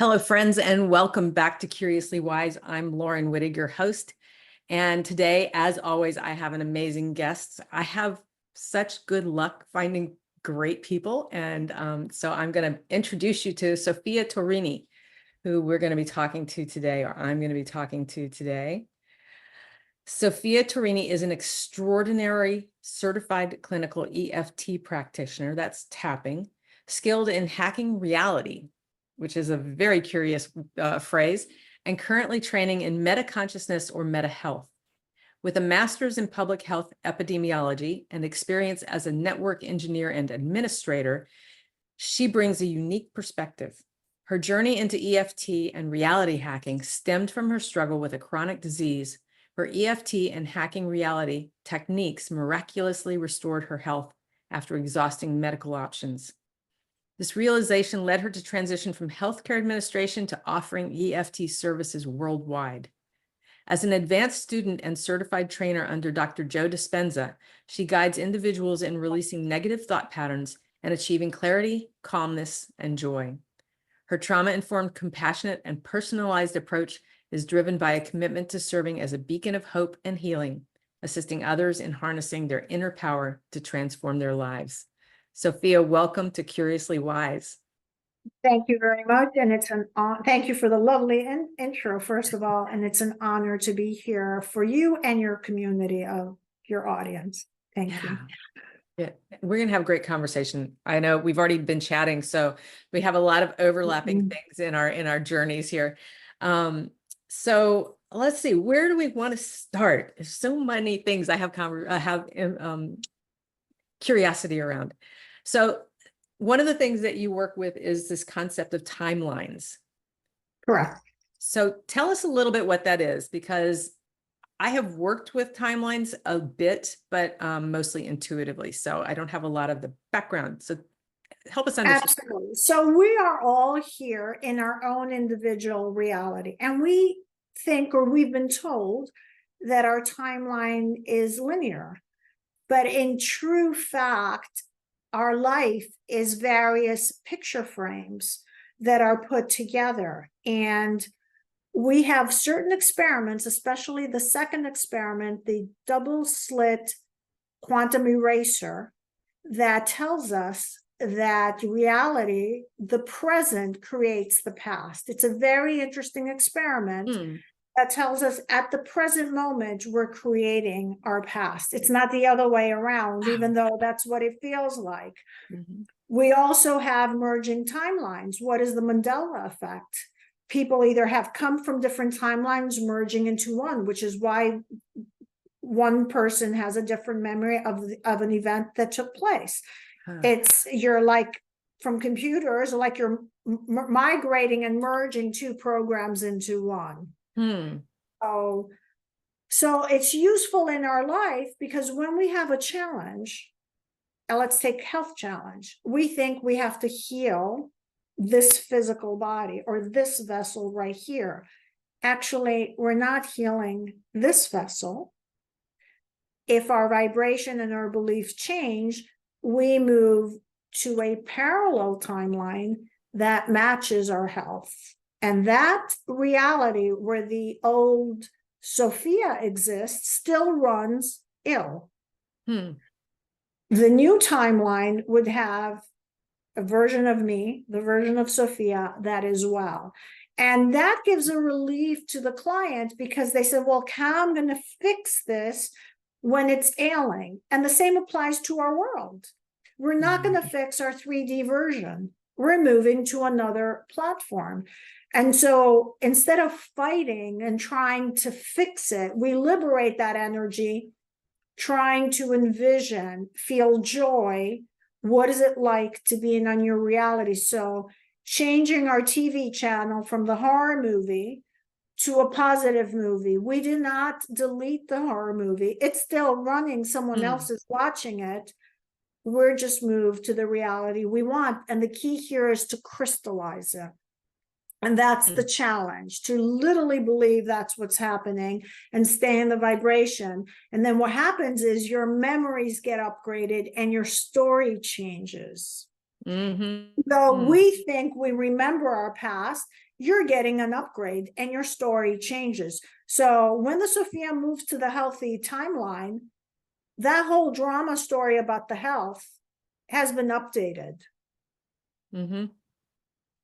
Hello, friends, and welcome back to Curiously Wise. I'm Lauren Wittig, your host. And today, as always, I have an amazing guest. I have such good luck finding great people. And so I'm going to introduce you to Sophia Torrini, who we're going to be talking to today, or I'm going to be talking to today. Sophia Torrini is an extraordinary certified clinical EFT practitioner, that's tapping, skilled in hacking reality, which is a very curious phrase, and currently training in meta-consciousness or meta-health. With a master's in public health epidemiology and experience as a network engineer and administrator, she brings a unique perspective. Her journey into EFT and reality hacking stemmed from her struggle with a chronic disease, where EFT and hacking reality techniques miraculously restored her health after exhausting medical options. This realization led her to transition from healthcare administration to offering EFT services worldwide. As an advanced student and certified trainer under Dr. Joe Dispenza, she guides individuals in releasing negative thought patterns and achieving clarity, calmness, and joy. Her trauma-informed, compassionate, and personalized approach is driven by a commitment to serving as a beacon of hope and healing, assisting others in harnessing their inner power to transform their lives. Sophia, welcome to Curiously Wise. Thank you very much. And thank you for the lovely intro, first of all. And it's an honor to be here for you and your community of your audience. Thank you. Yeah, we're going to have a great conversation. I know we've already been chatting, so we have a lot of overlapping things in our journeys here. So let's see, where do we want to start? There's so many things I have curiosity around. So one of the things that you work with is this concept of timelines. Correct. So tell us a little bit what that is, because I have worked with timelines a bit, but mostly intuitively. So I don't have a lot of the background. So help us understand. Absolutely. So we are all here in our own individual reality. And we think, or we've been told, that our timeline is linear. But in true fact, our life is various picture frames that are put together. And we have certain experiments, especially the second experiment, the double slit quantum eraser, that tells us that reality, the present, creates the past. It's a very interesting experiment that tells us at the present moment, we're creating our past. It's not the other way around, even though that's what it feels like. We also have merging timelines. What is the Mandela effect? People either have come from different timelines merging into one, which is why one person has a different memory of an event that took place. You're like, from computers, like you're migrating and merging two programs into one. So it's useful in our life, because when we have a challenge, and let's take health challenge, we think we have to heal this physical body or this vessel right here. Actually, we're not healing this vessel. If our vibration and our beliefs change, we move to a parallel timeline that matches our health. And that reality where the old Sophia exists still runs ill. The new timeline would have a version of me, the version of Sophia, that is well. And that gives a relief to the client, because they said, well, how am I going to fix this when it's ailing? And the same applies to our world. We're not going to fix our 3D version. We're moving to another platform. And so instead of fighting and trying to fix it, we liberate that energy, trying to envision, feel joy. What is it like to be in on your reality? So changing our TV channel from the horror movie to a positive movie. We did not delete the horror movie. It's still running. Someone else is watching it. We're just moved to the reality we want. And the key here is to crystallize it. And that's the challenge, to literally believe that's what's happening and stay in the vibration. And then what happens is your memories get upgraded and your story changes. So we think we remember our past, you're getting an upgrade and your story changes. So when the Sophia moves to the healthy timeline, that whole drama story about the health has been updated.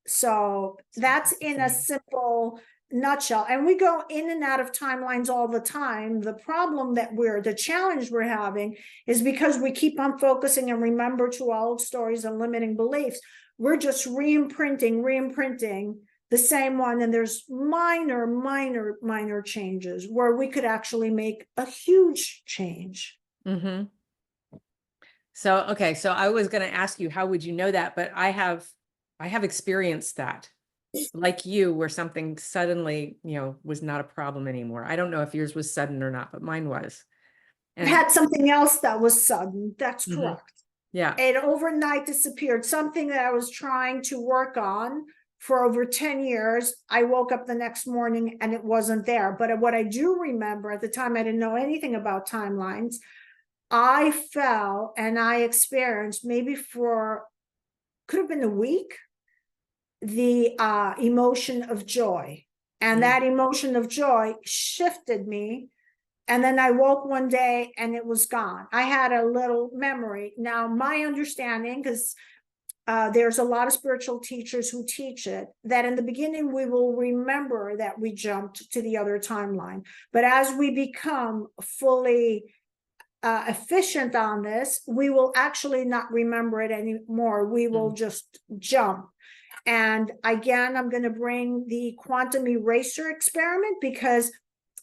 So that's in a simple nutshell. And we go in and out of timelines all the time. The problem that the challenge we're having is because we keep on focusing and remember to old stories and limiting beliefs, we're just re-imprinting the same one. And there's minor changes where we could actually make a huge change. So, okay. So I was going to ask you, how would you know that? But I have experienced that, like you, where something suddenly, was not a problem anymore. I don't know if yours was sudden or not, but mine was. And had something else that was sudden. That's correct. Yeah. It overnight disappeared. Something that I was trying to work on for over 10 years. I woke up the next morning and it wasn't there. But what I do remember, at the time, I didn't know anything about timelines. I fell and I experienced, maybe could have been a week, the emotion of joy. And that emotion of joy shifted me. And then I woke one day and it was gone. I had a little memory. Now, my understanding, because there's a lot of spiritual teachers who teach it, that in the beginning, we will remember that we jumped to the other timeline. But as we become fully efficient on this, we will actually not remember it anymore. We will just jump. And again, I'm going to bring the quantum eraser experiment, because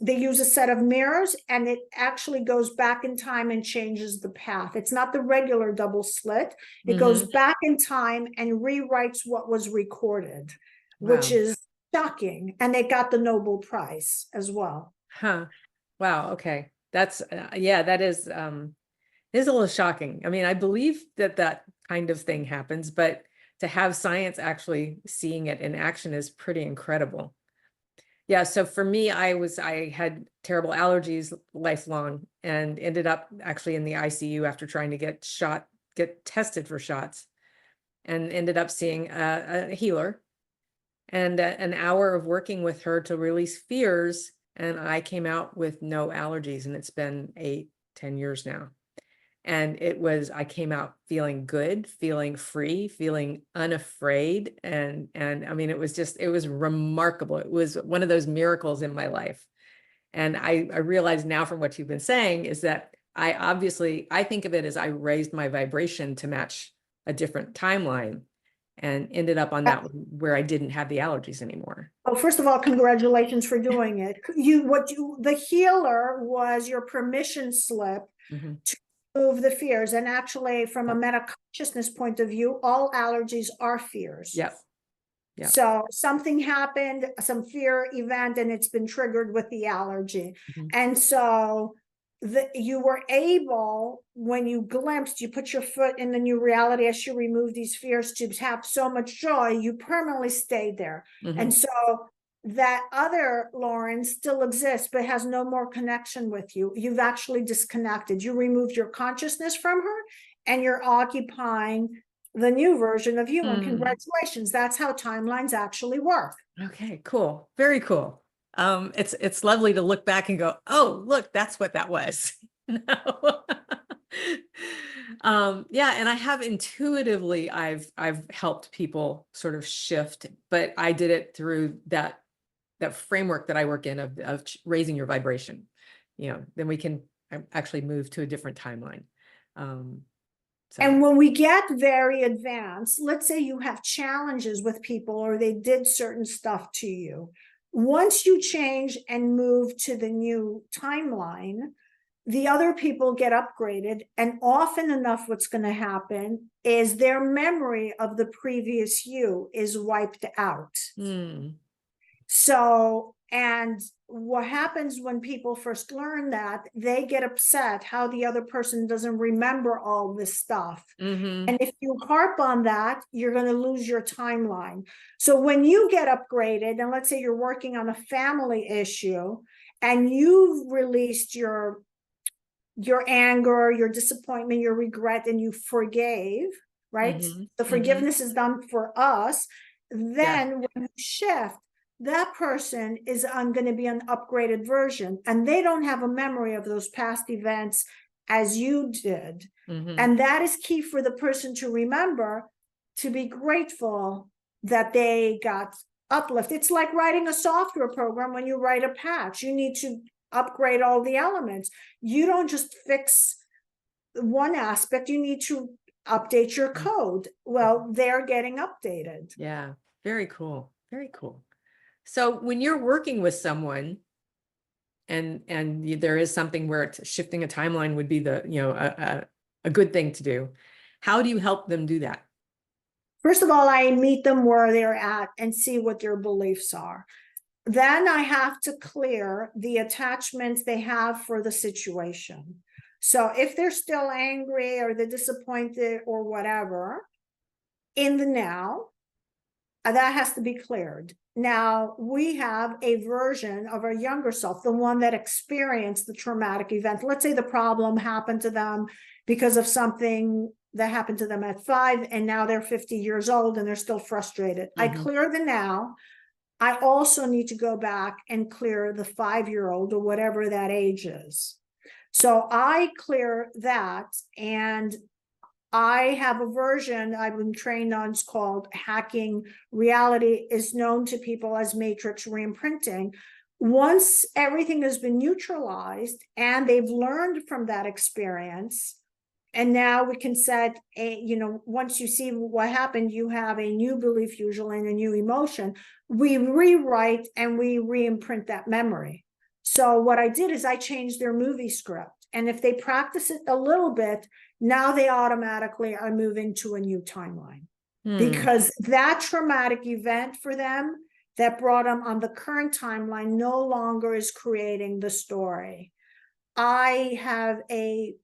they use a set of mirrors and it actually goes back in time and changes the path. It's not the regular double slit. It goes back in time and rewrites what was recorded, which is shocking. And they got the Nobel Prize as well. Wow. Okay. That's, that is a little shocking. I mean, I believe that kind of thing happens, but to have science actually seeing it in action is pretty incredible. Yeah. So for me, I had terrible allergies lifelong and ended up actually in the ICU after trying to get tested for shots, and ended up seeing a healer, and an hour of working with her to release fears. And I came out with no allergies, and it's been 8-10 years now. And I came out feeling good, feeling free, feeling unafraid. And I mean, it was remarkable. It was one of those miracles in my life. And I realize now from what you've been saying is that I think of it as I raised my vibration to match a different timeline, and ended up on that where I didn't have the allergies anymore. Oh, first of all, congratulations for doing it. The healer was your permission slip to remove the fears. And actually, from a meta consciousness point of view, all allergies are fears. Yep. So something happened, some fear event, and it's been triggered with the allergy. And so you were able, when you glimpsed, you put your foot in the new reality as you remove these fears, to have so much joy, you permanently stayed there. And so that other Lauren still exists, but has no more connection with you. You've actually disconnected. You removed your consciousness from her, and you're occupying the new version of you. And congratulations, that's how timelines actually work. Okay, cool. Very cool. It's lovely to look back and go, oh, look, that's what that was. Yeah. And I have intuitively, I've helped people sort of shift, but I did it through that framework that I work in of raising your vibration. Then we can actually move to a different timeline. And when we get very advanced, let's say you have challenges with people, or they did certain stuff to you. Once you change and move to the new timeline, the other people get upgraded. And often enough, what's going to happen is their memory of the previous you is wiped out. So, and what happens when people first learn that, they get upset how the other person doesn't remember all this stuff. And if you harp on that, you're going to lose your timeline. So when you get upgraded, and let's say you're working on a family issue, and you've released your anger, your disappointment, your regret, and you forgave, right? Mhm. The Mhm. forgiveness is done for us. Yeah. Then when you shift, that person is going to be an upgraded version, and they don't have a memory of those past events as you did. Mhm. And that is key for the person to remember, to be grateful that they got uplift. It's like writing a software program. When you write a patch, you need to upgrade all the elements. You don't just fix one aspect, you need to update your code. Well, they're getting updated. Yeah. Very cool. Very cool. So when you're working with someone and there is something where shifting a timeline would be a good thing to do, how do you help them do that? First of all, I meet them where they're at and see what their beliefs are. Then I have to clear the attachments they have for the situation. So if they're still angry or they're disappointed or whatever, in the now, that has to be cleared. Now we have a version of our younger self, the one that experienced the traumatic event. Let's say the problem happened to them because of something that happened to them at 5, and now they're 50 years old and they're still frustrated. I Mhm. clear the now. I also need to go back and clear the 5-year-old or whatever that age is. So I clear that, and I have a version I've been trained on. It's called hacking reality, is known to people as matrix reimprinting. Once everything has been neutralized and they've learned from that experience, and now we can set once you see what happened, you have a new belief, usually, and a new emotion. We rewrite and we reimprint that memory. So what I did is I changed their movie script. And if they practice it a little bit, now they automatically are moving to a new timeline, Hmm. because that traumatic event for them that brought them on the current timeline no longer is creating the story. I have a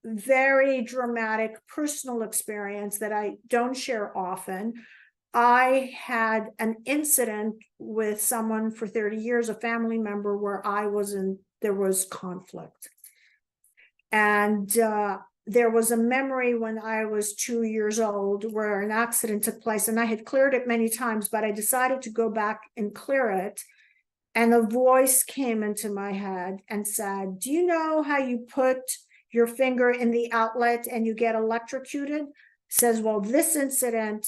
very dramatic personal experience that I don't share often. I had an incident with someone for 30 years, a family member, where there was conflict. And there was a memory when I was 2 years old where an accident took place, and I had cleared it many times, but I decided to go back and clear it. And a voice came into my head and said, do you know how you put your finger in the outlet and you get electrocuted? Says, well, this incident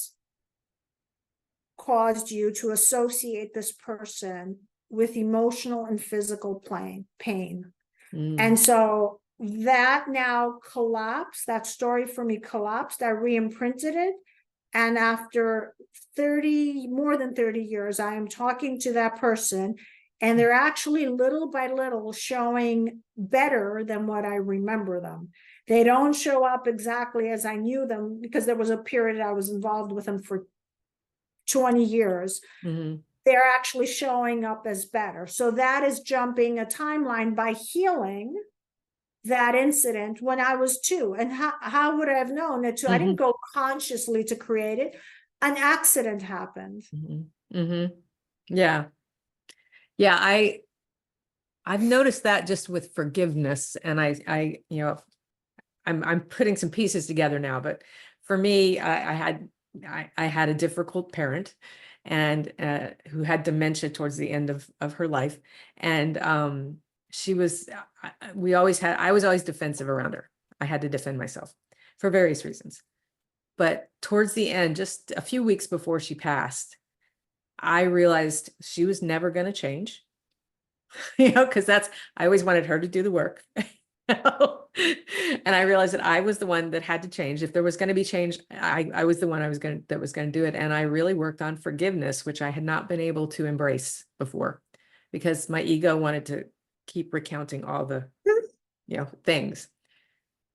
caused you to associate this person with emotional and physical pain. Mm. And so that now collapsed, that story for me collapsed. I re-imprinted it. And after more than 30 years, I am talking to that person, and they're actually little by little showing better than what I remember them. They don't show up exactly as I knew them, because there was a period I was involved with them for 20 years. Mhm. They're actually showing up as better. So that is jumping a timeline by healing that incident when I was 2. And how would I have known that 2? I didn't Mhm. go consciously to create it. An accident happened. Mhm. Mhm. Yeah. Yeah. I've noticed that just with forgiveness, and I'm putting some pieces together now, but for me, I had a difficult parent, and who had dementia towards the end of her life. And she was, I was always defensive around her. I had to defend myself for various reasons. But towards the end, just a few weeks before she passed, I realized she was never going to change, because I always wanted her to do the work. And I realized that I was the one that had to change. If there was going to be change, I was the one that was going to do it. And I really worked on forgiveness, which I had not been able to embrace before, because my ego wanted to keep recounting all the, things.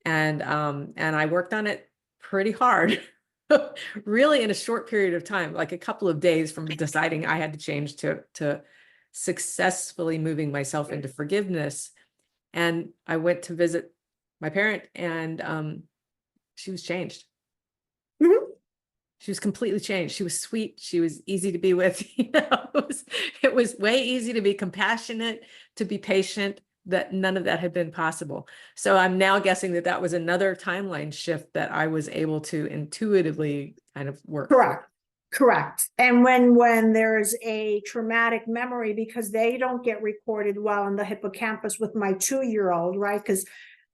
And I worked on it pretty hard, really in a short period of time, like a couple of days from deciding I had to change to successfully moving myself into forgiveness. And I went to visit my parent, and she was changed. Mhm. She was completely changed. She was sweet. She was easy to be with. It was way easy to be compassionate, to be patient. that none of that had been possible. So I'm now guessing that that was another timeline shift that I was able to intuitively kind of work through. Correct. Correct. And when there's a traumatic memory, because they don't get recorded well in the hippocampus with my 2-year-old, right? Because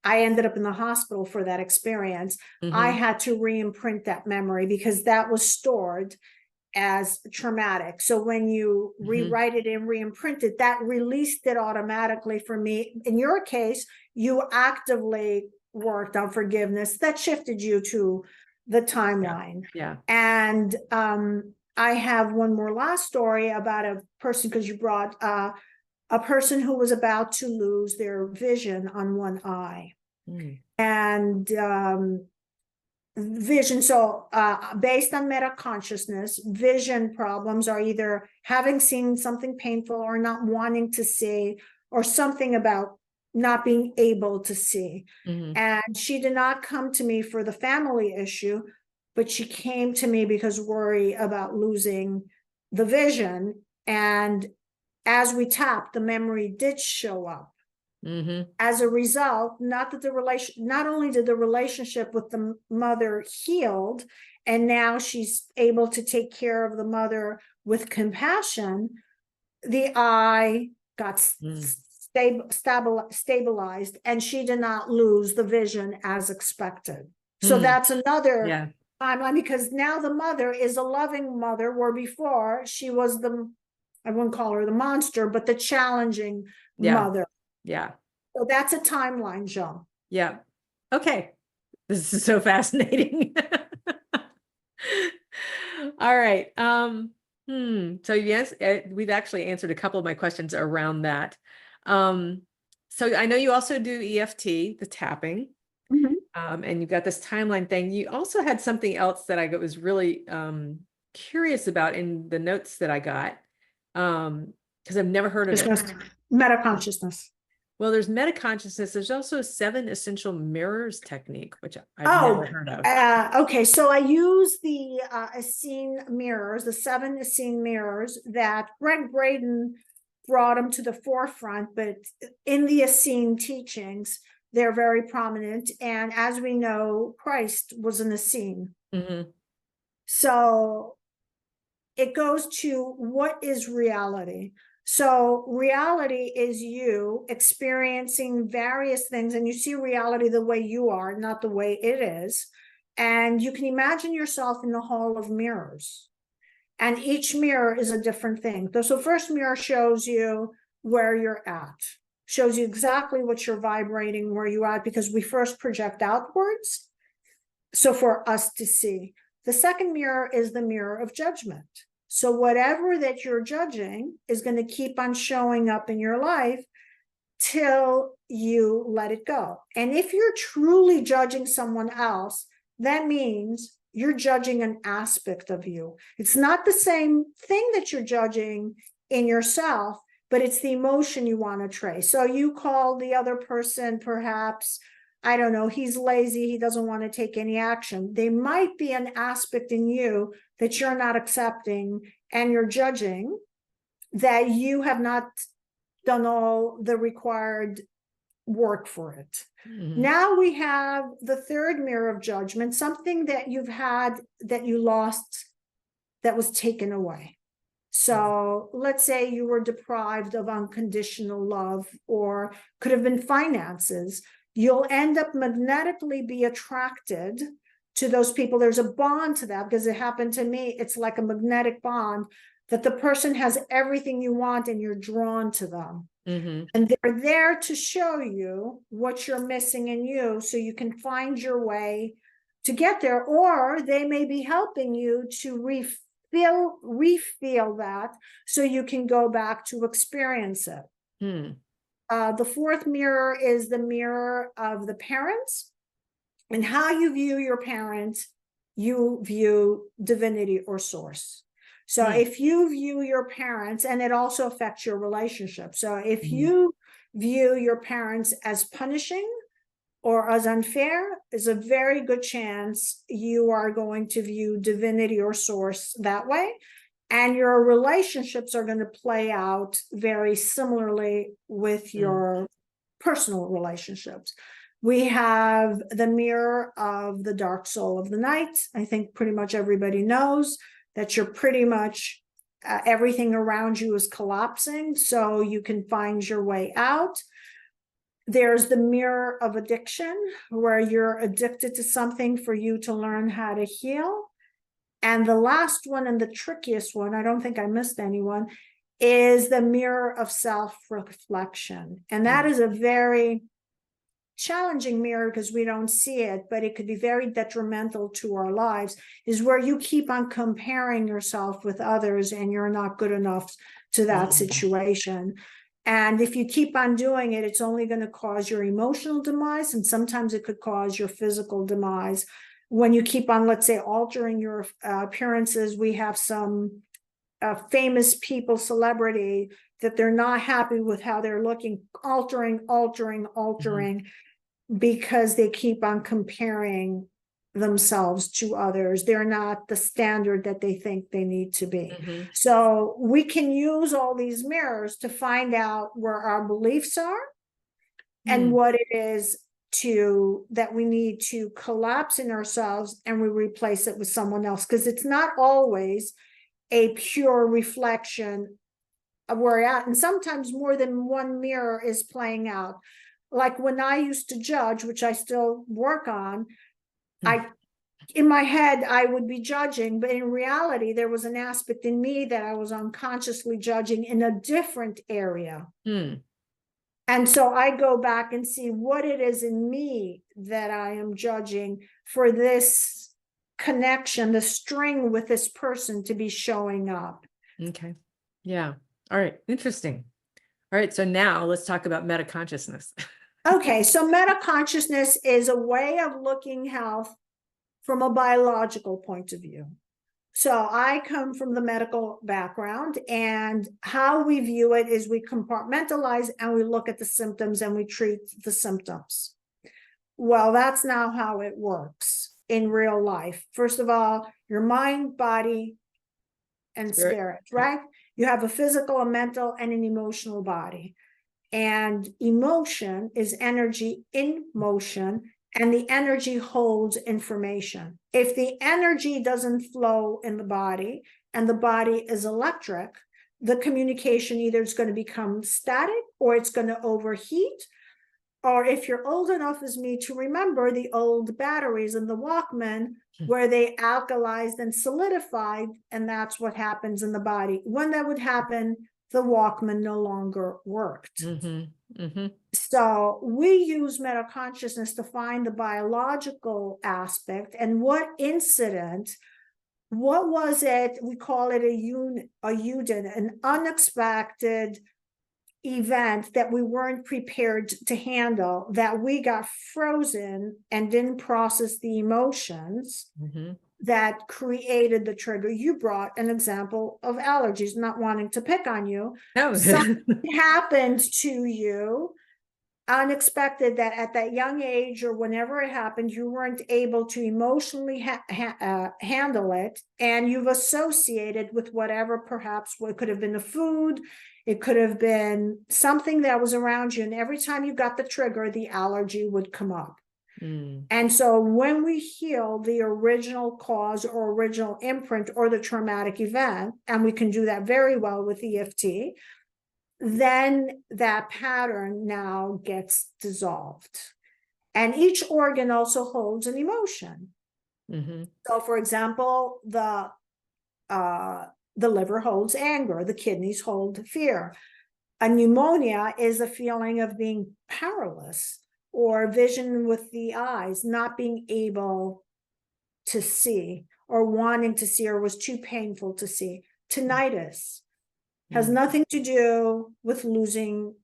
I ended up in the hospital for that experience. I had to re-imprint that memory because that was stored as traumatic. So when you rewrite it and re-imprint it, that released it automatically for me. In your case, you actively worked on forgiveness. That shifted you to the timeline. Yeah. And I have one more last story about a person, because you brought a person who was about to lose their vision on one eye. And vision, so based on meta consciousness, vision problems are either having seen something painful or not wanting to see, or something about not being able to see. And she did not come to me for the family issue, but she came to me because worry about losing the vision. And as we tapped, the memory did show up. As a result, not only did the relationship with the mother healed, and now she's able to take care of the mother with compassion, the eye got stabilized, and she did not lose the vision as expected. So that's another timeline, because now the mother is a loving mother, where before she was I wouldn't call her the monster, but the challenging mother. Yeah. So that's a timeline, Joan. Yeah. Okay. This is so fascinating. All right. So yes, we've actually answered a couple of my questions around that. So I know you also do EFT, the tapping, and you've got this timeline thing. You also had something else that I was really curious about in the notes that I got, because I've never heard of it. Meta consciousness. Well, there's meta consciousness. There's also 7 essential mirrors technique, which I've never heard of. Okay. So I use the Essene mirrors, the 7 Essene mirrors that Greg Braden brought them to the forefront, but in the Essene teachings, they're very prominent. And as we know, Christ was an Essene. So it goes to, what is reality? So reality is you experiencing various things, and you see reality the way you are, not the way it is. And you can imagine yourself in the hall of mirrors, and each mirror is a different thing. So first mirror shows you where you're at, shows you exactly what you're vibrating, where you're at, because we first project outwards. So for us to see. The second mirror is the mirror of judgment. So whatever that you're judging is going to keep on showing up in your life till you let it go. And if you're truly judging someone else, that means you're judging an aspect of you. It's not the same thing that you're judging in yourself, but it's the emotion you want to trace. So you call the other person, perhaps, I don't know, he's lazy, he doesn't want to take any action. There might be an aspect in you that you're not accepting, and you're judging, that you have not done all the required work for it. Now we have the third mirror of judgment, something that you've had, that you lost, that was taken away. So let's say you were deprived of unconditional love, or could have been finances. You'll end up magnetically be attracted to those people. There's a bond to that, because it happened to me. It's like a magnetic bond, that the person has everything you want and you're drawn to them. And they're there to show you what you're missing in you, so you can find your way to get there. Or they may be helping you to refeel that, so you can go back to experience it. The fourth mirror is the mirror of the parents, and how you view your parents, you view divinity or source. So if you view your parents, and it also affects your relationship. So if you view your parents as punishing or as unfair, there's a very good chance you are going to view divinity or source that way. And your relationships are going to play out very similarly with your personal relationships. We have the mirror of the dark soul of the night. I think pretty much everybody knows that you're pretty much everything around you is collapsing, so you can find your way out. There's the mirror of addiction, where you're addicted to something for you to learn how to heal. And the last one, and the trickiest one, I don't think I missed anyone, is the mirror of self-reflection. And that is a very challenging mirror because we don't see it, but it could be very detrimental to our lives, is where you keep on comparing yourself with others and you're not good enough to that situation. And if you keep on doing it, it's only going to cause your emotional demise, and sometimes it could cause your physical demise. When you keep on, let's say, altering your appearances, we have some famous people, celebrity, that they're not happy with how they're looking, altering, because they keep on comparing themselves to others. They're not the standard that they think they need to be. So we can use all these mirrors to find out where our beliefs are and what it is that we need to collapse in ourselves, and we replace it with someone else, because it's not always a pure reflection of where we're at. And sometimes more than one mirror is playing out. Like when I used to judge, which I still work on, in my head, I would be judging, but in reality, there was an aspect in me that I was unconsciously judging in a different area. And so I go back and see what it is in me that I am judging for this connection, the string with this person to be showing up. Okay. Yeah. All right. Interesting. All right. So now let's talk about meta-consciousness. Okay. So meta-consciousness is a way of looking health from a biological point of view. So I come from the medical background, and how we view it is we compartmentalize and we look at the symptoms and we treat the symptoms. Well, that's not how it works in real life. First of all, your mind, body, and spirit, right? You have a physical, a mental, and an emotional body. And emotion is energy in motion, and the energy holds information. If the energy doesn't flow in the body and the body is electric, the communication either is going to become static or it's going to overheat. Or if you're old enough as me to remember the old batteries in the Walkman, where they alkalized and solidified, and that's what happens in the body. When that would happen, the Walkman no longer worked. So we use meta-consciousness to find the biological aspect and what incident, what was it? We call it a UDIN, an unexpected event that we weren't prepared to handle, that we got frozen and didn't process the emotions that created the trigger. You brought an example of allergies, not wanting to pick on you. Something happened to you unexpected, that at that young age or whenever it happened, you weren't able to emotionally handle it, and you've associated with whatever, perhaps what could have been the food, it could have been something that was around you, and every time you got the trigger, the allergy would come up. And so when we heal the original cause or original imprint or the traumatic event, and we can do that very well with EFT, then that pattern now gets dissolved. And each organ also holds an emotion. So for example, the liver holds anger, the kidneys hold fear. A pneumonia is a feeling of being powerless, or vision with the eyes, not being able to see, or wanting to see, or was too painful to see. Tinnitus has nothing to do with losing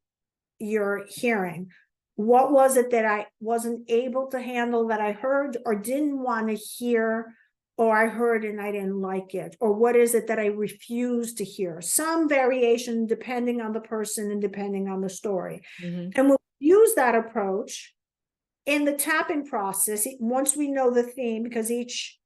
your hearing. What was it that I wasn't able to handle, that I heard or didn't want to hear, or I heard and I didn't like it? Or what is it that I refused to hear? Some variation depending on the person and depending on the story. And we'll use that approach in the tapping process once we know the theme, because each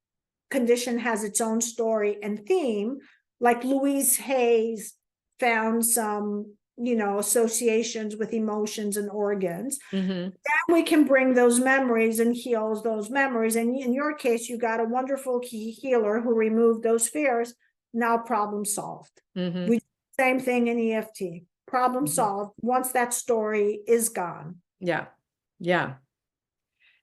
condition has its own story and theme. Like Louise Hayes found some associations with emotions and organs. Mm-hmm. Then we can bring those memories and heal those memories. And in your case, you got a wonderful healer who removed those fears. Now problem solved. Mm-hmm. We do the same thing in EFT. Problem Mm-hmm. solved once that story is gone. Yeah. Yeah.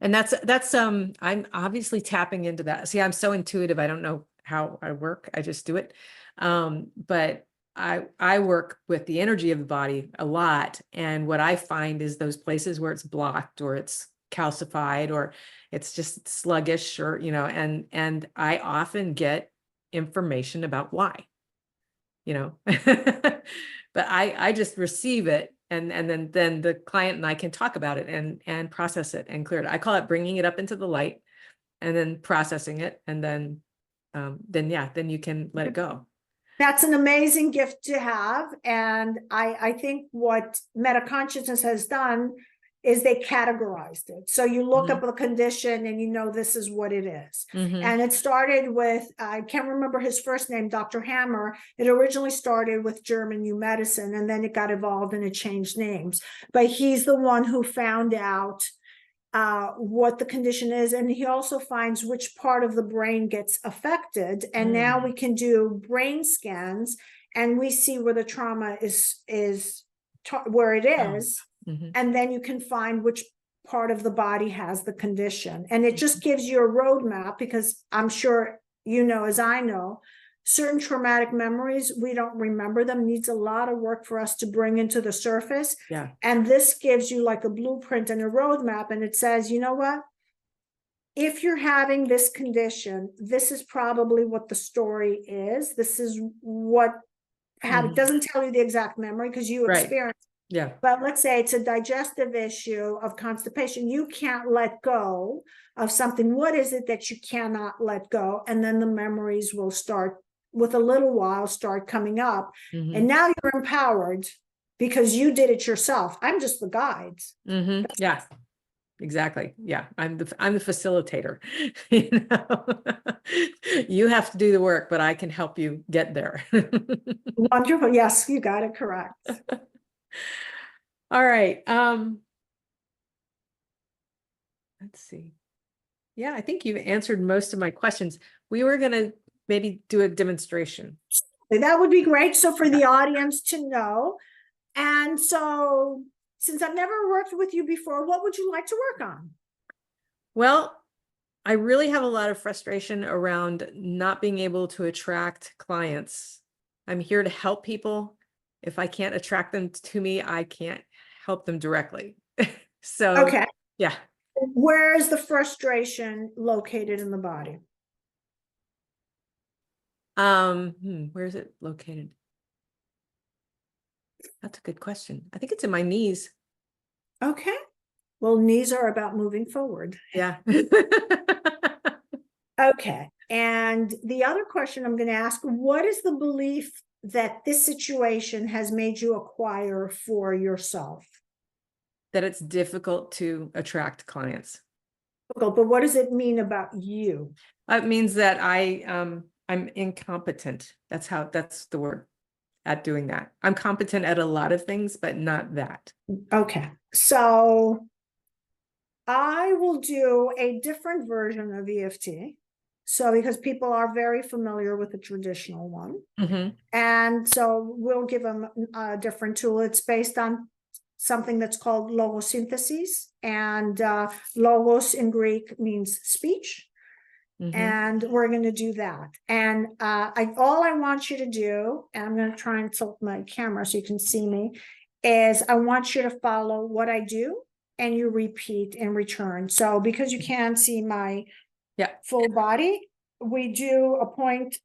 And that's I'm obviously tapping into that. See, I'm so intuitive. I don't know how I work. I just do it. But I work with the energy of the body a lot. And what I find is those places where it's blocked or it's calcified or it's just sluggish or, and I often get information about why, but I just receive it. And then the client and I can talk about it and process it and clear it. I call it bringing it up into the light and then processing it. And then you can let it go. That's an amazing gift to have. And I think what metaconsciousness has done is they categorized it. So you look up a condition and this is what it is. Mm-hmm. And it started with, I can't remember his first name, Dr. Hammer. It originally started with German New Medicine, and then it got evolved and it changed names. But he's the one who found out what the condition is, and he also finds which part of the brain gets affected. And now we can do brain scans, and we see where the trauma is where it is. Mm-hmm. And then you can find which part of the body has the condition, and it just gives you a roadmap, because I'm sure as I know, certain traumatic memories, we don't remember them. Needs a lot of work for us to bring into the surface. Yeah. And this gives you like a blueprint and a roadmap. And it says, you know what? If you're having this condition, this is probably what the story is. This is what it doesn't tell you the exact memory because you experience. Yeah. But let's say it's a digestive issue of constipation. You can't let go of something. What is it that you cannot let go? And then the memories will start with a little while start coming up. Mm-hmm. And now you're empowered because you did it yourself. I'm just the guide. Mm-hmm. Yeah, exactly. Yeah. I'm the facilitator. You have to do the work, but I can help you get there. Wonderful. Yes, you got it correct. All right. Let's see. Yeah, I think you've answered most of my questions. We were going to maybe do a demonstration. That would be great. So for the audience to know. And so since I've never worked with you before, what would you like to work on? Well, I really have a lot of frustration around not being able to attract clients. I'm here to help people. If I can't attract them to me, I can't help them directly. So, okay. Yeah. Where is the frustration located in the body? Where is it located? That's a good question. I think it's in my knees. Okay. Well, knees are about moving forward. Yeah. Okay. And the other question I'm going to ask, what is the belief that this situation has made you acquire for yourself? That it's difficult to attract clients. But what does it mean about you? It means that I'm incompetent. That's the word, at doing that. I'm competent at a lot of things, but not that. Okay. So I will do a different version of EFT. So because people are very familiar with the traditional one. Mm-hmm. And so we'll give them a different tool. It's based on something that's called logosynthesis. And logos in Greek means speech. Mm-hmm. And we're going to do that. And all I want you to do, and I'm going to try and tilt my camera so you can see me, is I want you to follow what I do and you repeat in return. So because you can't see my full body, we do a point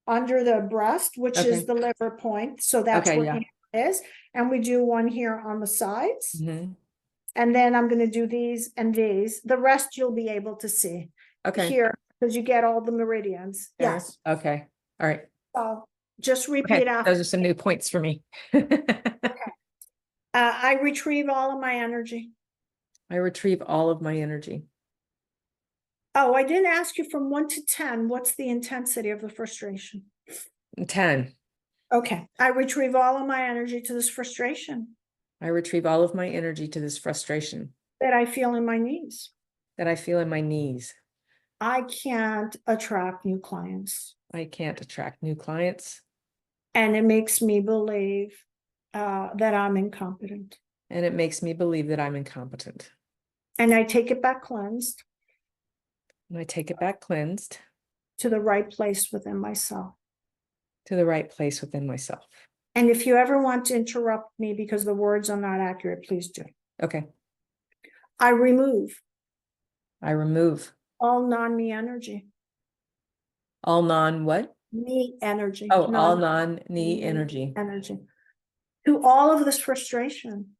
under the breast, which is the liver point. So that's where it is. And we do one here on the sides. Mm-hmm. And then I'm going to do these and these. The rest you'll be able to see here because you get all the meridians. Yes. Okay. All right. So just repeat after. Those are some new points for me. I retrieve all of my energy. I retrieve all of my energy. Oh, I didn't ask you from 1 to 10. What's the intensity of the frustration? 10. Okay. I retrieve all of my energy to this frustration I retrieve all of my energy to this frustration that I feel in my knees. that I feel in my knees. I can't attract new clients. I can't attract new clients, And it makes me believe that I'm incompetent. and it makes me believe that I'm incompetent. And I take it back cleansed And I take it back cleansed to the right place within myself. to the right place within myself. And if you ever want to interrupt me because the words are not accurate, please do. Okay. I remove I remove all non-me energy. all what? Me energy. Oh, all non-me energy, Energy. To all of this frustration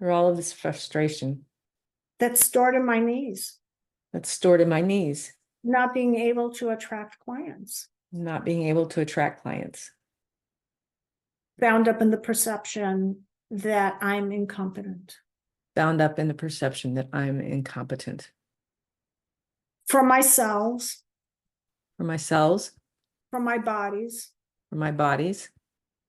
or all of this frustration that's stored in my knees, that's stored in my knees, not being able to attract clients, not being able to attract clients, bound up in the perception that I'm incompetent. bound up in the perception that I'm incompetent. For myself, For my cells, for my bodies, for my bodies,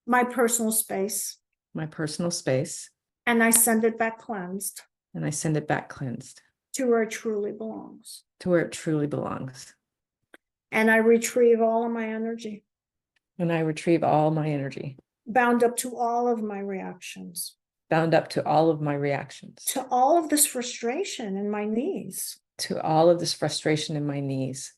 my personal space, my personal space, and I send it back cleansed and I send it back cleansed to where it truly belongs. to where it truly belongs. And I retrieve all of my energy, And I retrieve all my energy, bound up to all of my reactions, bound up to all of my reactions, to all of this frustration in my knees, to all of this frustration in my knees,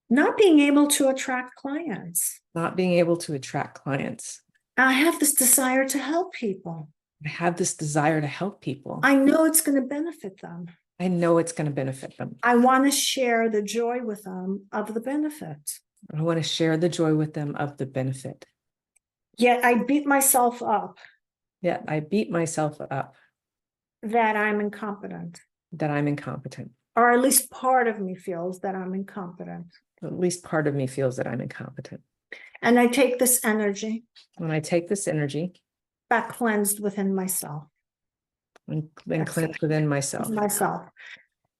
not being able to attract clients. not being able to attract clients. I have this desire to help people. I have this desire to help people. I know it's going to benefit them. I know it's going to benefit them. I want to share the joy with them of the benefit. I want to share the joy with them of the benefit. Yet I beat myself up Yet I beat myself up that I'm incompetent, that I'm incompetent. or at least part of me feels that I'm incompetent. At least part of me feels that I'm incompetent. And I take this energy When I take this energy back cleansed within myself. and cleanse within myself,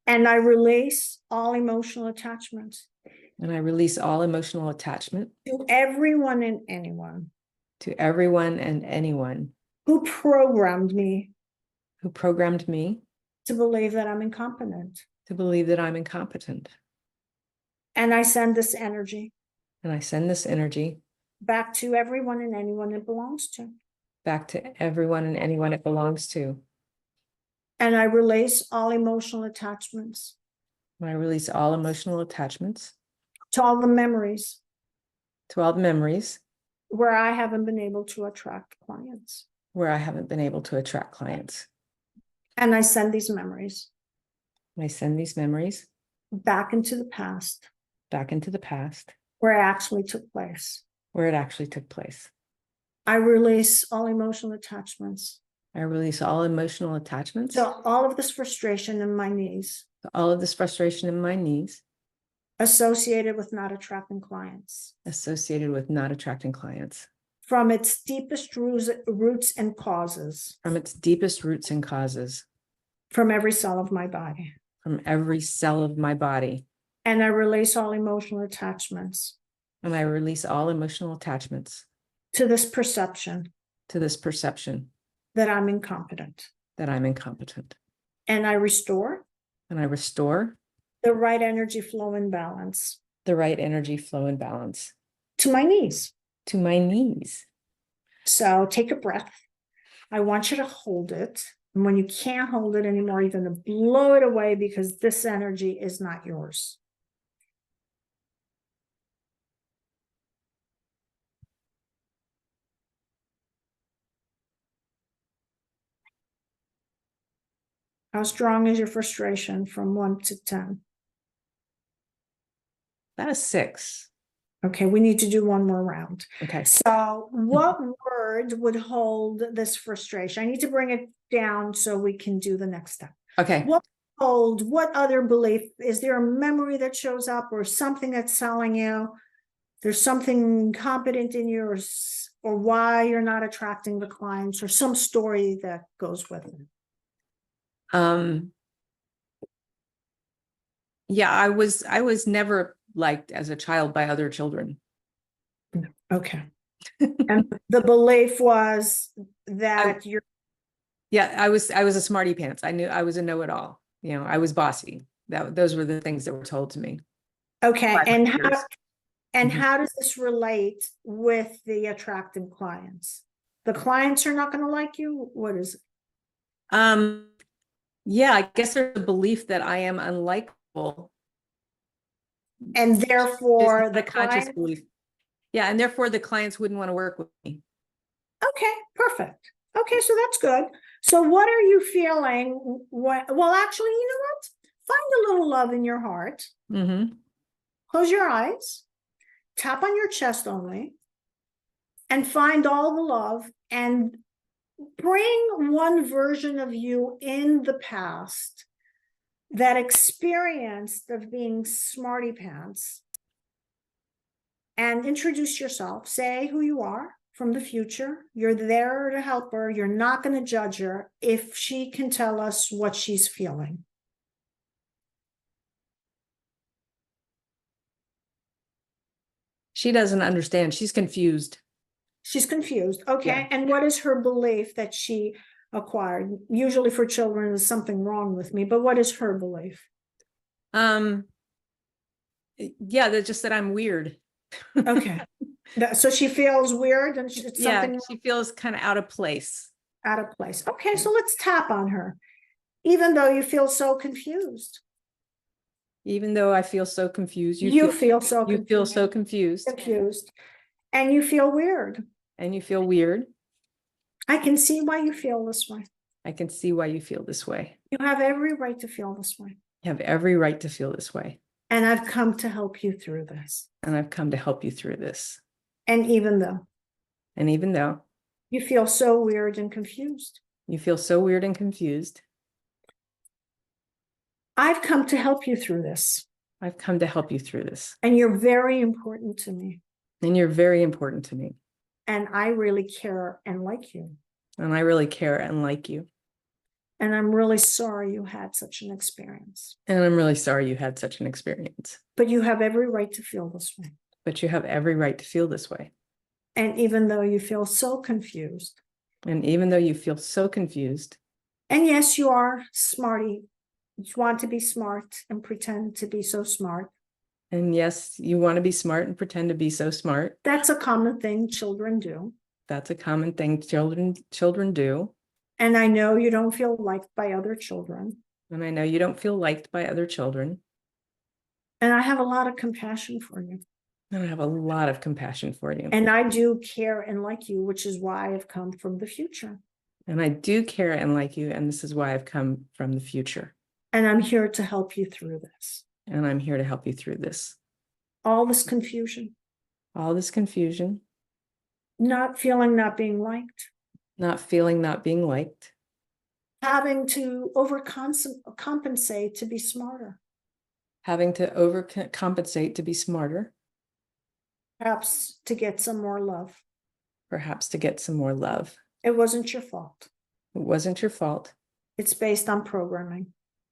And I release all emotional attachments and I release all emotional attachment to everyone and anyone to everyone and anyone who programmed me who programmed me to believe that I'm incompetent. to believe that I'm incompetent. And I send this energy And I send this energy back to everyone and anyone it belongs to. back to everyone and anyone it belongs to. And I release all emotional attachments And I release all emotional attachments to all the memories to all the memories where I haven't been able to attract clients. where I haven't been able to attract clients. And I send these memories And I send these memories back into the past back into the past where it actually took place. where it actually took place. I release all emotional attachments I release all emotional attachments to all of this frustration in my knees to all of this frustration in my knees associated with not attracting clients associated with not attracting clients from its deepest roots and causes, from its deepest roots and causes, from every cell of my body. from every cell of my body. And I release all emotional attachments And I release all emotional attachments to this perception to this perception that I'm incompetent. that I'm incompetent. And I restore And I restore the right energy flow and balance the right energy flow and balance to my knees. to my knees. So take a breath. I want you to hold it. And when you can't hold it anymore, you're going to blow it away because this energy is not yours. How strong is your frustration from 1 to 10? That is 6. Okay, we need to do one more round. Okay. So what word would hold this frustration? I need to bring it down so we can do the next step. Okay. What other belief? Is there a memory that shows up or something that's telling you there's something competent in you, or why you're not attracting the clients, or some story that goes with it? Yeah, I was never liked as a child by other children. Okay. And the belief was that you're Yeah, I was a smarty pants. I knew I was a know-it-all. I was bossy. Those were the things that were told to me. okay. By my peers. And Mhm. how does this relate with the attractive clients? The clients are not going to like you. What is it? Yeah, I guess there's a belief that I am unlikable. And Just therefore not the a conscious client. belief. Yeah, and therefore the clients wouldn't want to work with me. Okay, perfect. Okay, so that's good. So what are you feeling? Well, actually, you know what? Find a little love in your heart. Mm-hmm. Close your eyes, tap on your chest only, and find all the love and bring one version of you in the past that experienced of being smarty pants, and introduce yourself. Say who you are from the future. You're there to help her. You're not going to judge her if she can tell us what she's feeling. She doesn't understand. She's confused. She's confused. Okay. Yeah. And what is her belief that she acquired? Usually for children, there's something wrong with me, but what is her belief? Um, yeah, that's just that I'm weird. Okay. So she feels weird and it's Yeah, something she feels kind of out of place. out of place. Okay. So let's tap on her, even though you feel so confused. Even though I feel so confused, You feel so you feel so confused confused, and you feel weird. and you feel weird. I can see why you feel this way. I can see why you feel this way. You have every right to feel this way. You have every right to feel this way. And I've come to help you through this. And I've come to help you through this. And even though You feel so weird and confused, you feel so weird and confused, I've come to help you through this. I've come to help you through this. And you're very important to me. And you're very important to me. And I really care and like you. And I really care and like you. And I'm really sorry you had such an experience. And I'm really sorry you had such an experience. But you have every right to feel this way. But you have every right to feel this way. And even though you feel so confused. And even though you feel so confused. And yes, you are smarty. You want to be smart and pretend to be so smart. And yes, you want to be smart and pretend to be so smart. That's a common thing children do. That's a common thing children do. And I know you don't feel liked by other children. And I know you don't feel liked by other children. And I have a lot of compassion for you. And I have a lot of compassion for you. And I do care and like you, which is why I've come from the future. And I do care and like you, and this is why I've come from the future. And I'm here to help you through this. And I'm here to help you through this. All this confusion. All this confusion. Not feeling not being liked. Not feeling not being liked. Having to overcompensate to be smarter. Having to overcompensate to be smarter. Perhaps to get some more love. Perhaps to get some more love. It wasn't your fault. It wasn't your fault. It's based on programming.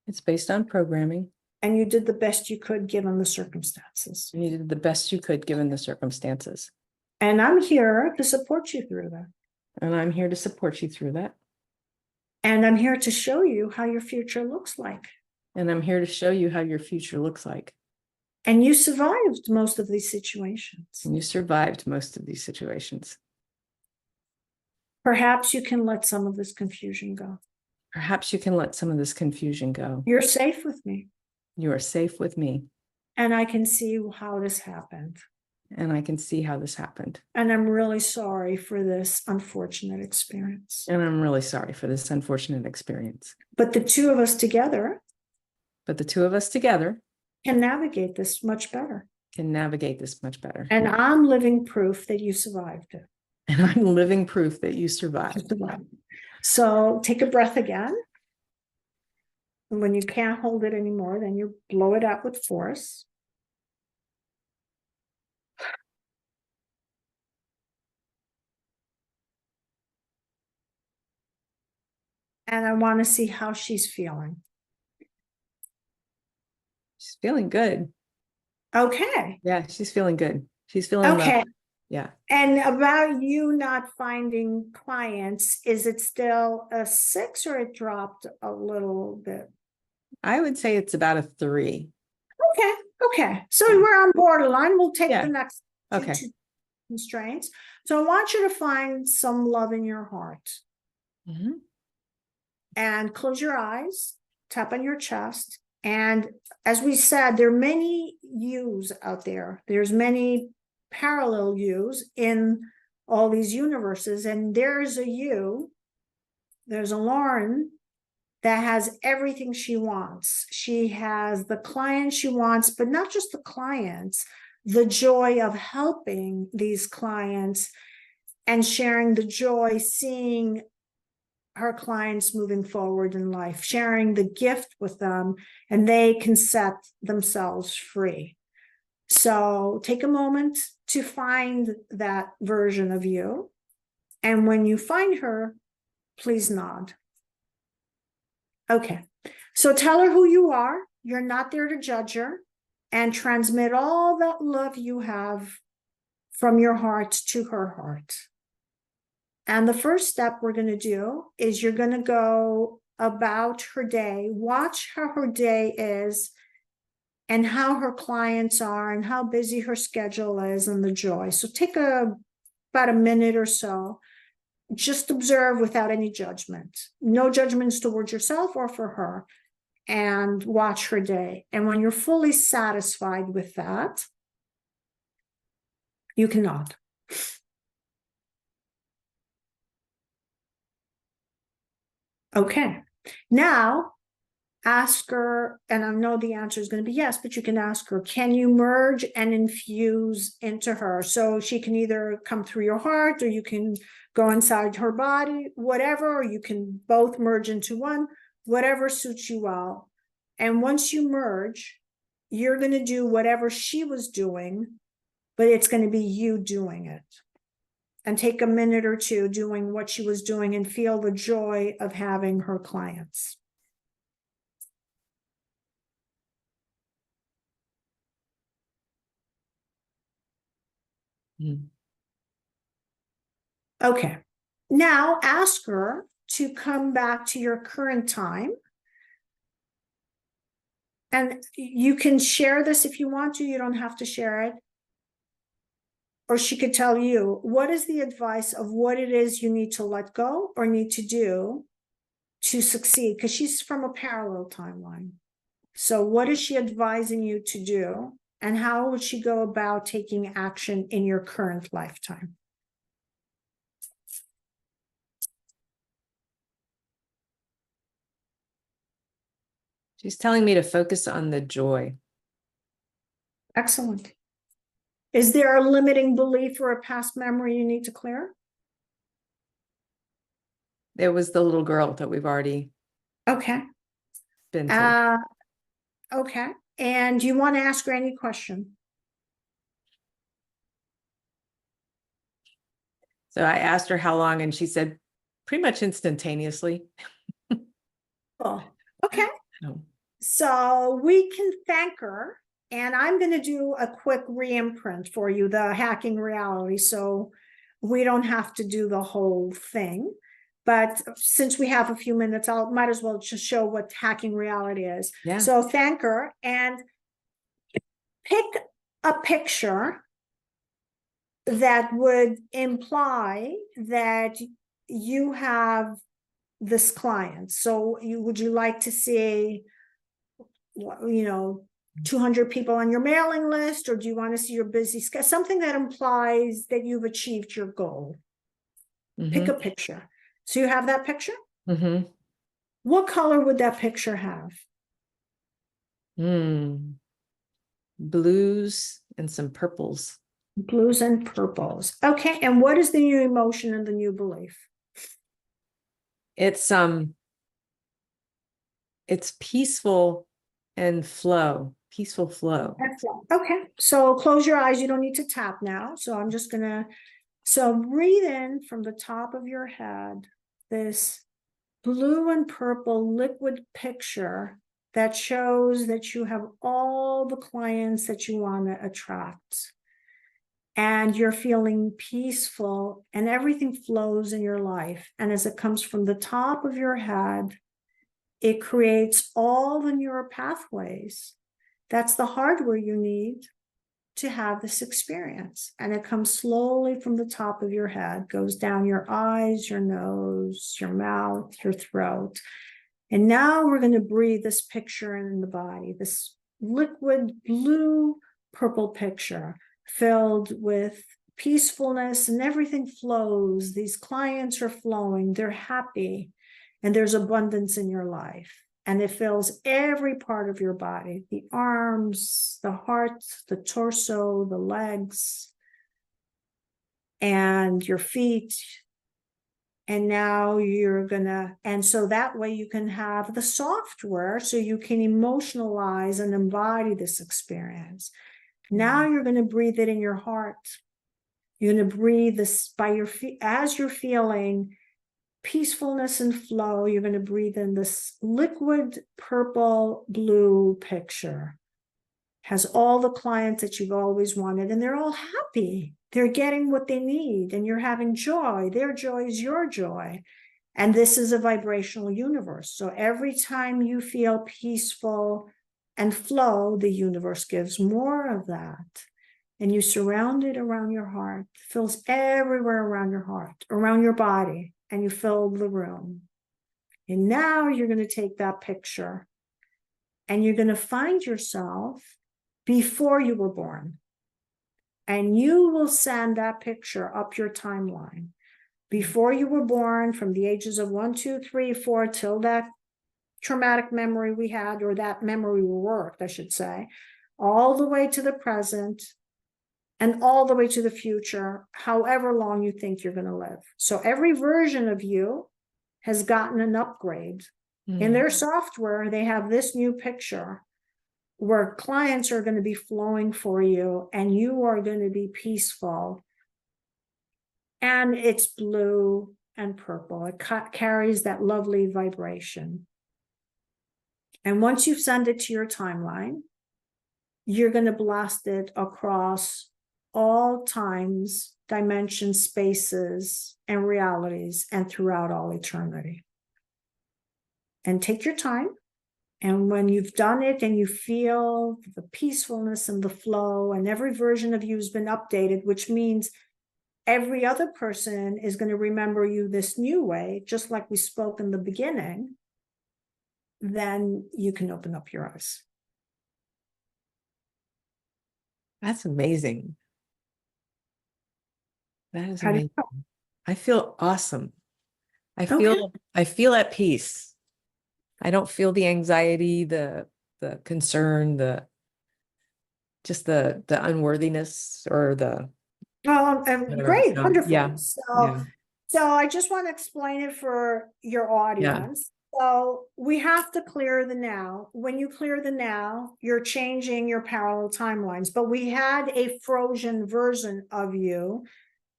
It's based on programming. And you did the best you could given the circumstances. And you did the best you could given the circumstances. And I'm here to support you through that. And I'm here to support you through that. And I'm here to show you how your future looks like. And I'm here to show you how your future looks like. And you survived most of these situations. And you survived most of these situations. Perhaps you can let some of this confusion go. Perhaps you can let some of this confusion go. You're safe with me. You are safe with me. And I can see how this happened. And I can see how this happened. And I'm really sorry for this unfortunate experience. And I'm really sorry for this unfortunate experience. But the two of us together can navigate this much better. Can navigate this much better. And I'm living proof that you survived it. And I'm living proof that you survived. So take a breath again. And when you can't hold it anymore, then you blow it out with force. And I want to see how she's feeling. She's feeling good. Okay. Yeah, she's feeling good. She's feeling Okay. loved. Yeah. And about you not finding clients, is it still a 6 or it dropped a little bit? I would say it's about a 3. Okay, okay. So Yeah. we're on borderline. We'll take the Yeah. next Okay. two constraints. So I want you to find some love in your heart Mhm. and close your eyes, tap on your chest. And as we said, there are many yous out there. There's many parallel yous in all these universes. And there's a you, there's a Lauren that has everything she wants. She has the clients she wants, but not just the clients, the joy of helping these clients and sharing the joy, seeing her clients moving forward in life, sharing the gift with them, and they can set themselves free. So take a moment to find that version of you. And when you find her, please nod. Okay. So tell her who you are. You're not there to judge her, and transmit all that love you have from your heart to her heart. And the first step we're going to do is you're going to go about her day, watch how her day is and how her clients are and how busy her schedule is and the joy. So take about a minute or so, just observe without any judgment. No judgments towards yourself or for her, and watch her day. And when you're fully satisfied with that, you can nod. Okay. Now, ask her, and I know the answer is going to be yes, but you can ask her, can you merge and infuse into her? So she can either come through your heart, or you can go inside her body, whatever, or you can both merge into one, whatever suits you well. And once you merge, you're going to do whatever she was doing, but it's going to be you doing it. And take a minute or two doing what she was doing and feel the joy of having her clients. Mhm. Okay. Now ask her to come back to your current time. And you can share this if you want to, you don't have to share it. Or she could tell you, what is the advice of what it is you need to let go or need to do to succeed? Because she's from a parallel timeline. So what is she advising you to do? And how would she go about taking action in your current lifetime? She's telling me to focus on the joy. Excellent. Is there a limiting belief or a past memory you need to clear? It was the little girl that we've already Okay. been through. Okay. And do you want to ask her any question? So I asked her how long, and she said pretty much instantaneously. Oh, okay. Oh. So we can thank her. And I'm going to do a quick re-imprint for you, the hacking reality. So we don't have to do the whole thing. But since we have a few minutes, I might as well just show what hacking reality is. Yeah. So thank her and pick a picture that would imply that you have this client. So would you like to see, 200 people on your mailing list, or do you want to see your busy schedule? Something that implies that you've achieved your goal. Pick a picture. So you have that picture? Mm-hmm. What color would that picture have? Blues and some purples. Blues and purples. Okay. And what is the new emotion and the new belief? It's peaceful and peaceful flow. Excellent. Okay. So close your eyes. You don't need to tap now. So I'm just gonna, so breathe in from the top of your head, this blue and purple liquid picture that shows that you have all the clients that you want to attract. and you're feeling peaceful, and everything flows in your life. And as it comes from the top of your head, it creates all the neural pathways. That's the hardware you need to have this experience. And it comes slowly from the top of your head, goes down your eyes, your nose, your mouth, your throat. And now we're going to breathe this picture in the body, this liquid blue purple picture filled with peacefulness, and everything flows. These clients are flowing, they're happy, and there's abundance in your life. And it fills every part of your body, the arms, the heart, the torso, the legs, and your feet. And now you're gonna, and so that way you can have the software so you can emotionalize and embody this experience. Now you're going to breathe it in your heart. You're going to breathe this by your feet as you're feeling peacefulness and flow. You're going to breathe in this liquid purple blue picture. Has all the clients that you've always wanted, and they're all happy. They're getting what they need, and you're having joy. Their joy is your joy. And this is a vibrational universe. So every time you feel peaceful and flow, the universe gives more of that. And you surround it around your heart, fills everywhere around your heart, around your body, and you fill the room. And now you're going to take that picture and you're going to find yourself before you were born. And you will send that picture up your timeline. Before you were born, from the ages of 1, 2, 3, 4, till that traumatic memory we had, or that memory worked, I should say, all the way to the present and all the way to the future, however long you think you're going to live. So every version of you has gotten an upgrade. In their software, they have this new picture where clients are going to be flowing for you and you are going to be peaceful. And it's blue and purple. It carries that lovely vibration. And once you send it to your timeline, you're going to blast it across all times, dimensions, spaces, and realities, and throughout all eternity. And take your time. And when you've done it and you feel the peacefulness and the flow, and every version of you has been updated, which means every other person is going to remember you this new way, just like we spoke in the beginning, then you can open up your eyes. That's amazing. That is How do you amazing. feel? I feel awesome. I Okay. feel at peace. I don't feel the anxiety, the concern, just the unworthiness, or the whatever. Great, So, wonderful. yeah. Yeah. So I just want to explain it for your audience. So we have to clear the now. When you clear the now, you're changing your parallel timelines. But we had a frozen version of you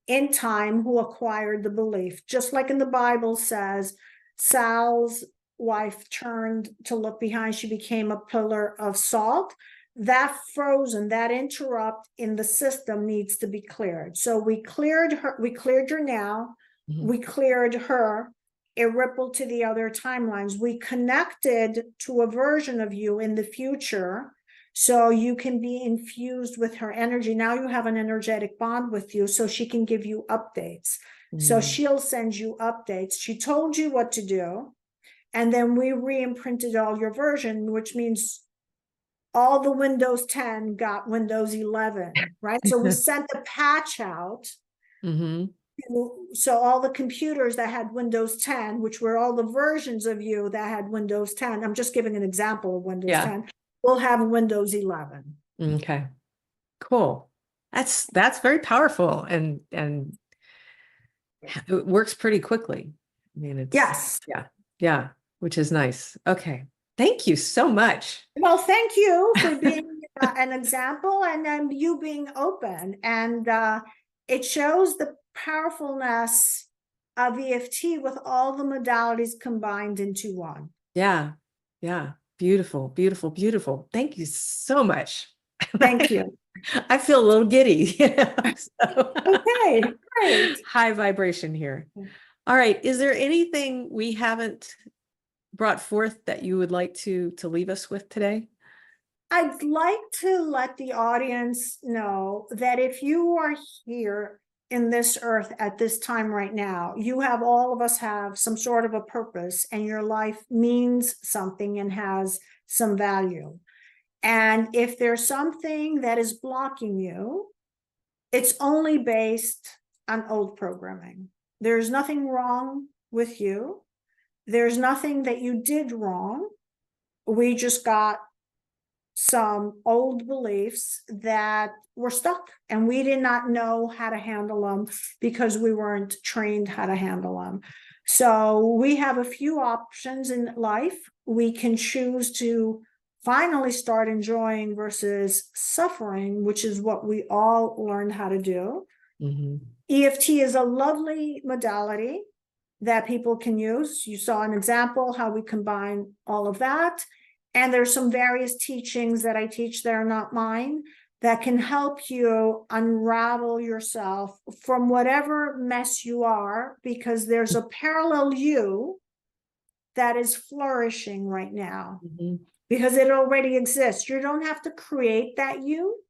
in time who acquired the belief, just like in the Bible says, Sal's wife turned to look behind, she became a pillar of salt. That frozen, that interrupt in the system needs to be cleared. So we cleared her, we cleared her now, we cleared her, it rippled to the other timelines. We connected to a version of you in the future, so you can be infused with her energy. Now you have an energetic bond with you, so she can give you updates. So she'll send you updates. She told you what to do. And then we re-imprinted all your version, which means all the Windows 10 got Windows 11, right? So we sent the patch out. So all the computers that had Windows 10, which were all the versions of you that had Windows 10, I'm just giving an example of Windows 10, will have Windows 11. Okay. Cool. That's very powerful, and it works pretty quickly. I mean, it's Yes. yeah, which is nice. Okay. Thank you so much. Well, thank you for being an example, and then you being open. And it shows the powerfulness of EFT with all the modalities combined into one. Yeah. Yeah. Beautiful, beautiful, beautiful. Thank you so much. Thank you. I feel a little giddy. So Okay, great. high vibration here. Yeah. All right. Is there anything we haven't brought forth that you would like to leave us with today? I'd like to let the audience know that if you are here in this earth at this time right now, you have, all of us have some sort of a purpose, and your life means something and has some value. And if there's something that is blocking you, it's only based on old programming. There's nothing wrong with you. There's nothing that you did wrong. We just got some old beliefs that were stuck, and we did not know how to handle them because we weren't trained how to handle them. So we have a few options in life. We can choose to finally start enjoying versus suffering, which is what we all learned how to do. Mhm. EFT is a lovely modality that people can use. You saw an example how we combine all of that. And there's some various teachings that I teach that are not mine that can help you unravel yourself from whatever mess you are, because there's a parallel you that is flourishing right now, Mhm. because it already exists. You don't have to create that you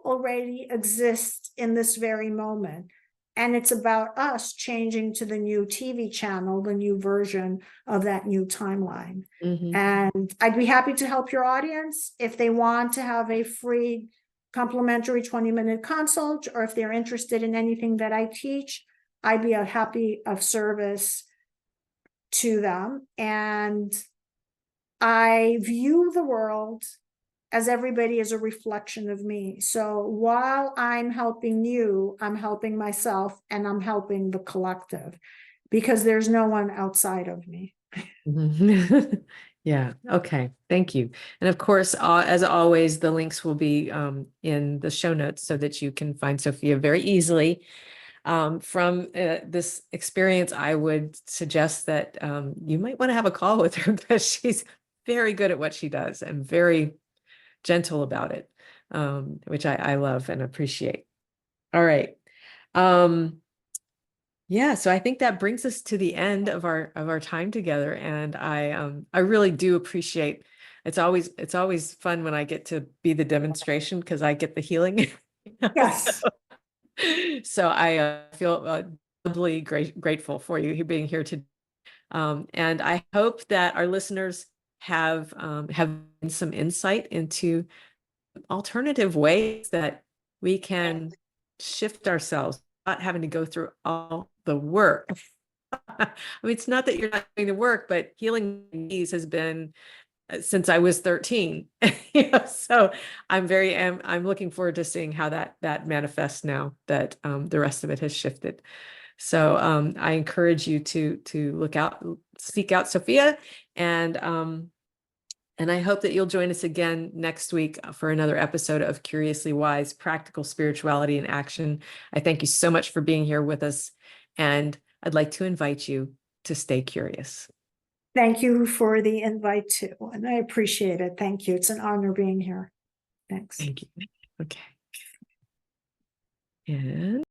already exists in this very moment. And it's about us changing to the new TV channel, the new version of that new timeline. Mhm. And I'd be happy to help your audience if they want to have a free complimentary 20-minute consult, or if they're interested in anything that I teach, I'd be a happy of service to them. And I view the world as everybody is a reflection of me. So while I'm helping you, I'm helping myself, and I'm helping the collective, because there's no one outside of me. Mhm. Yeah. Okay. Thank you. And of course, as always, the links will be in the show notes so that you can find Sophia very easily. From this experience, I would suggest that you might want to have a call with her because she's very good at what she does and very gentle about it, which I love and appreciate. All right. Yeah, so I think that brings us to the end of our time together, and I really do appreciate. It's always fun when I get to be the demonstration because I get the healing. Yes. So I feel doubly grateful for you being here today. And I hope that our listeners have some insight into alternative ways that we can shift ourselves, not having to go through all the work. I mean, it's not that you're not doing the work, but healing these has been since I was 13. So I'm looking forward to seeing how that manifests now that the rest of it has shifted. So I encourage you to seek out Sophia, and I hope that you'll join us again next week for another episode of Curiously Wise, Practical Spirituality in Action. I thank you so much for being here with us, and I'd like to invite you to stay curious. Thank you for the invite too. And I appreciate it. Thank you. It's an honor being here. Thanks. Thank you. Okay. And